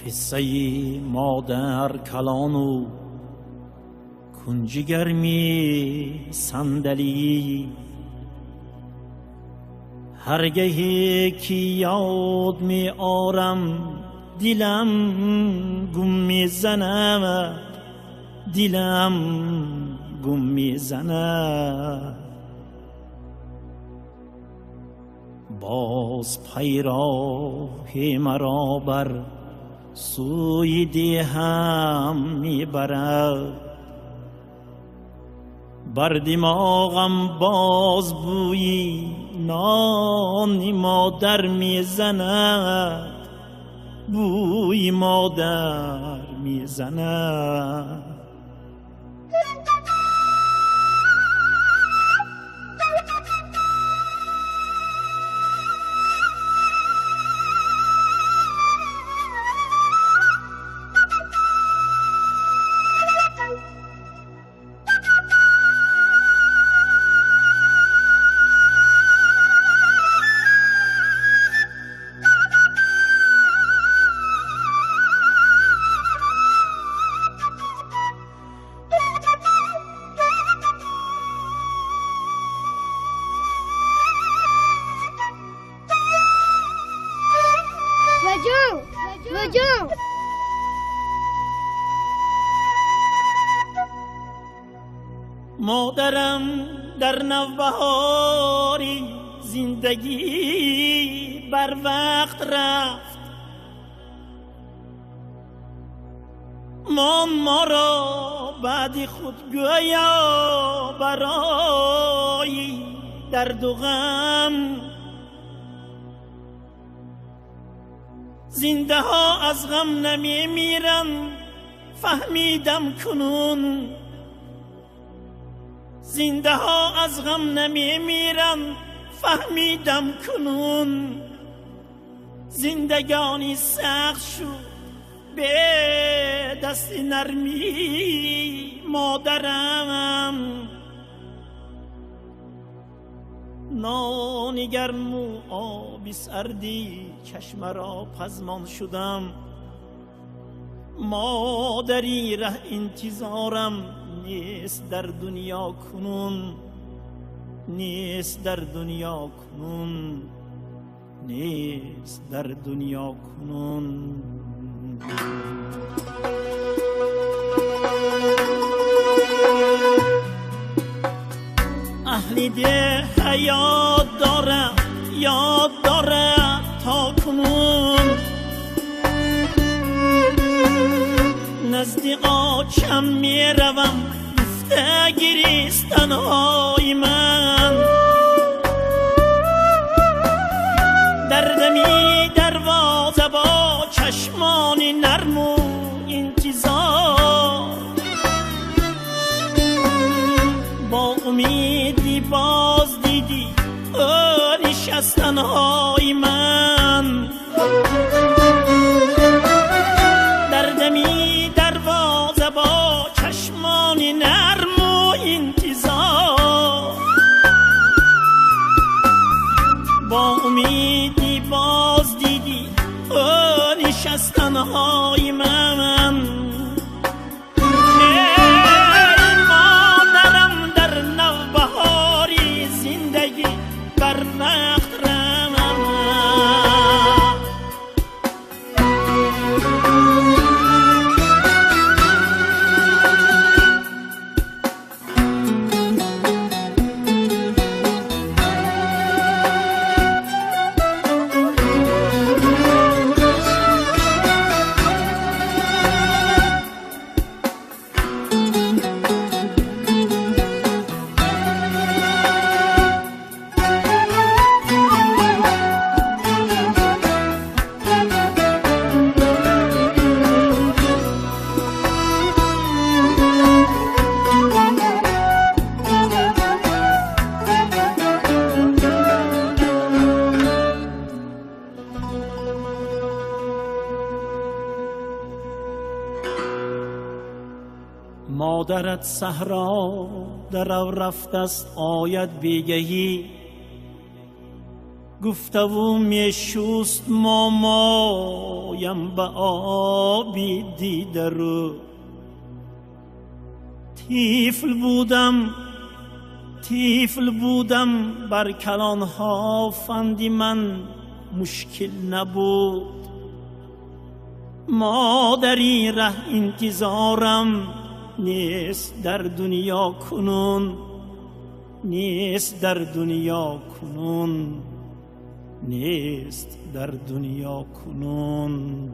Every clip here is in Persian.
کیسائی مادر کلانو کنج گرمی صندلی هرگهی که یاد می آرم دلم گم می زند دلم گم می زند باز پیراه مرا بر سوی دهام میبرد بر دماغم باز بوی نان مادر میزند بوی مادر میزند مادرم در نوبهاری زندگی بر وقت رفت ما را بعد خود گویا برای درد و غم زنده ها از غم نمی میرن فهمیدم کنون زنده ها از غم نمی میرن فهمیدم کنون زندگانی سخت شد به دست نرمی مادرم نان گرم و آبی سردی چشم را پزمان شدم مادری ره انتظارم نیست در دنیا کنون نیست در دنیا کنون نیست در دنیا کنون اهل ده یاد داره تا کنون نزد آچم می روم گفته گریستن های من دردمی دروازه با چشمان نرم و انتظار با امیدی باز دیدی نشستن های من دردمی دروازه با چشمان نرم و انتظار با امیدی باز دیدی نشستن های من مادرم در نوبهاری زندگی بر وقت مادرت صحرا در رفت است آید بیگهی، گفتم می شست مامایم به آبی دیده رو. طفل بودم بر کلانها فندی من مشکل نبود. مادری ره انتظارم نیست در دنیا کنون، نیست در دنیا کنون، نیست در دنیا کنون.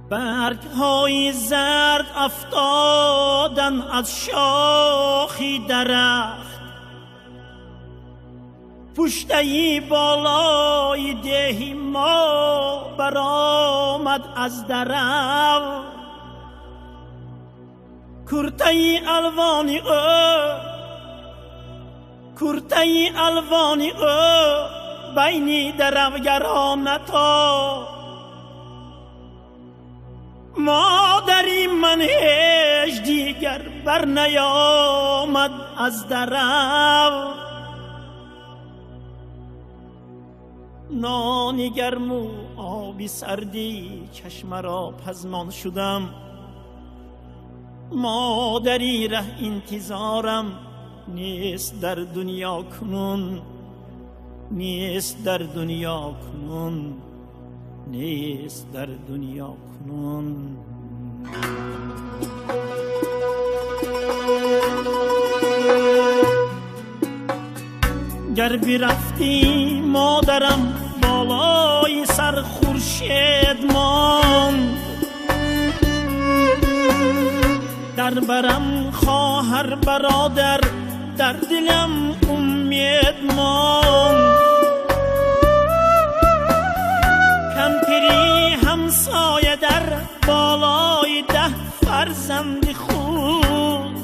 برگ های زرد افتادن از شاخی درخت، پشتهی بالای ده ما برآمد از درو. کرته الوانی او بین دروگران نتا. مادری من هیچ دیگر بر نیامد از درو. نانی گرم و آبی سردی چشم را پزمان شدم. مادری ره انتظارم نیست در دنیا کنون، نیست در دنیا کنون، نیست در دنیا کنون. گر برفتی مادرم بالای سر خورشید ماند، در برم خواهر برادر در دلم امید ماند. کمپیری همسایه در بالای 10 فرزند خود،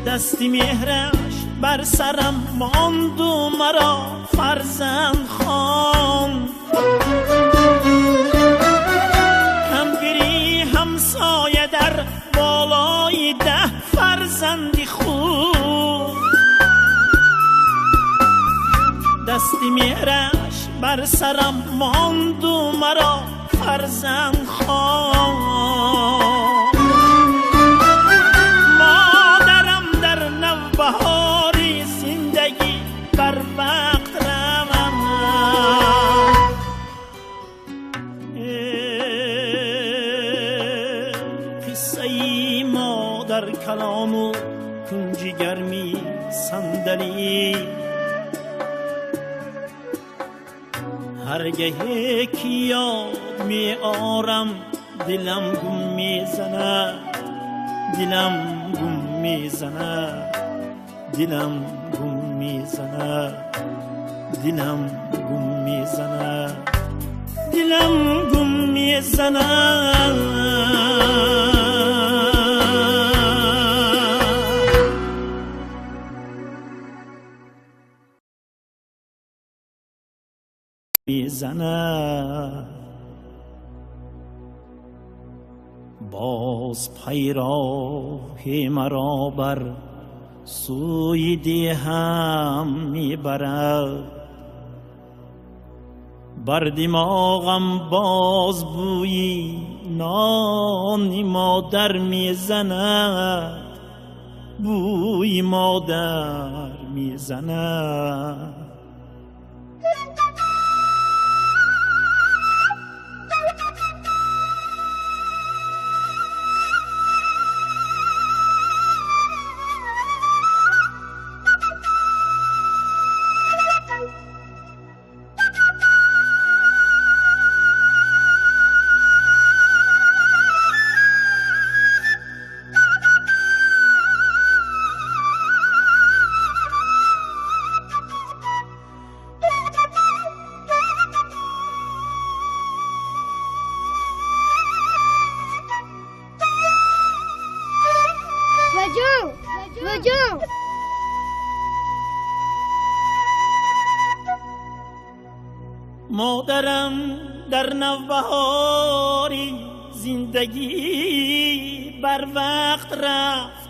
دستی مهرش بر سرم ماند و مرا فرزند خواند. کمپیری همسایه در بالای 10 فرزند خود، دستی مهرش بر سرم ماند و مرا فرزند خواند. مادرم در نوبهاری زندگی بر وقت روم، قصه مادر کلام و کنج گرمی صندلی. هرگه که یاد می آرم دلم گم می زند، دلم گم می زند، دلم گم می زند، دلم گم می زند، دلم گم می زند. میزند باز پیراه مرا بر سوی دیهم میبرد. بر دماغم باز بوی نان مادر میزند، بوی مادر میزند. مادرم در نوبهاری زندگی بر وقت رفت.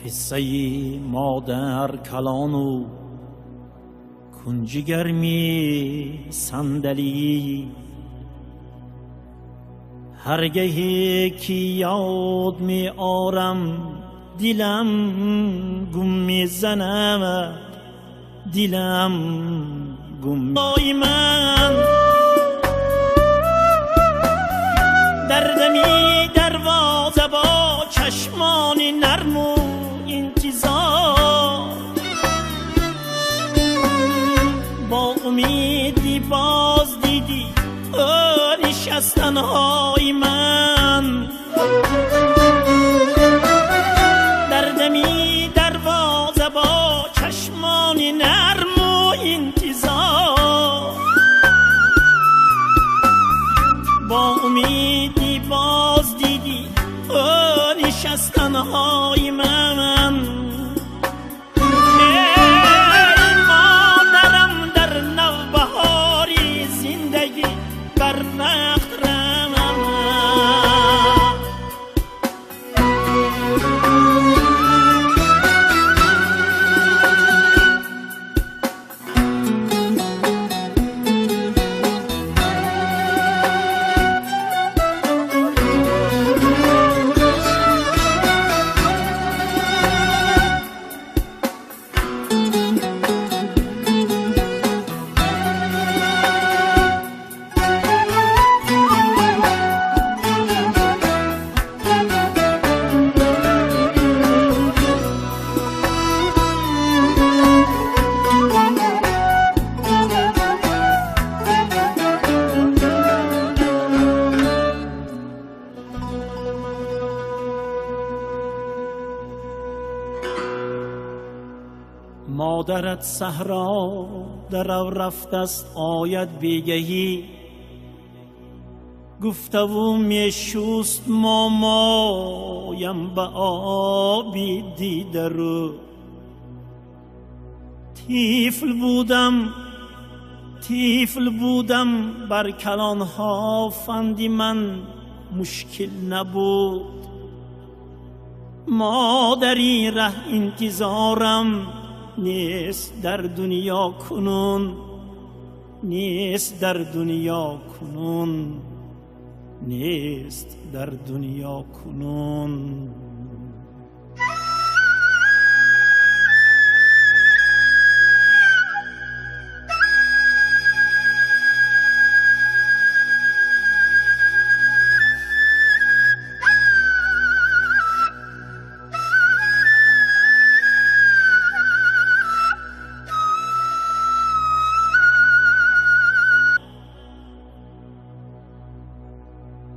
کیسائی مادر کلانو کنج گرمی صندلی، هرگهی که یاد می آرم دلم گم می زند، دلم گم. من دردمی دروازه با چشمانی نرم و انتظار، با امیدی باز دیدی نشستنهای من. دردمی دروازه با چشمانی نرم و انتظار، با امیدی باز دیدی نشستنهای من. ای مادرم در نوبهاری زندگی بر وقت رفت. مادرت صحرا در رفت است آید بیگهی، گفته و می شست مامایم به آبی دیده رو. طفل بودم بر کلانها فندی من مشکل نبود. مادری ره انتظارم نیست در دنیا کنون، نیست در دنیا کنون، نیست در دنیا کنون.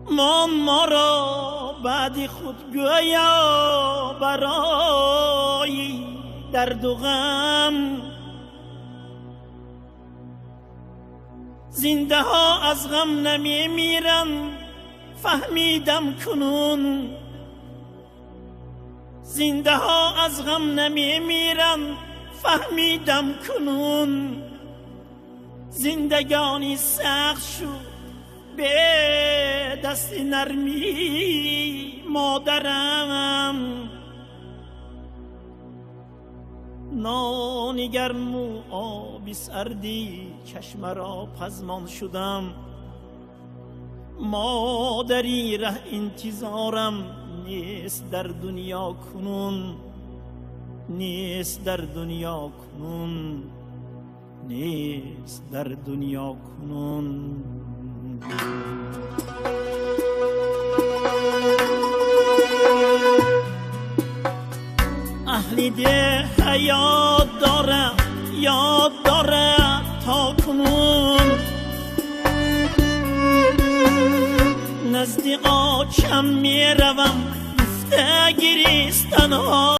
ما را بعد خود گویا برای درد و غم. زنده ها از غم نمی میرن فهمیدم کنون. زنده ها از غم نمی میرن فهمیدم کنون. زندگانی سخت شد به دست نرمی مادرم. نان گرم و آبی سردی چشم را پزمان شدم. مادری ره انتظارم نیست در دنیا کنون. نیست در دنیا کنون. نیست در دنیا کنون. اهل ده یاد داره تا کنون. نزد آچم می روم گفته گریستن ها.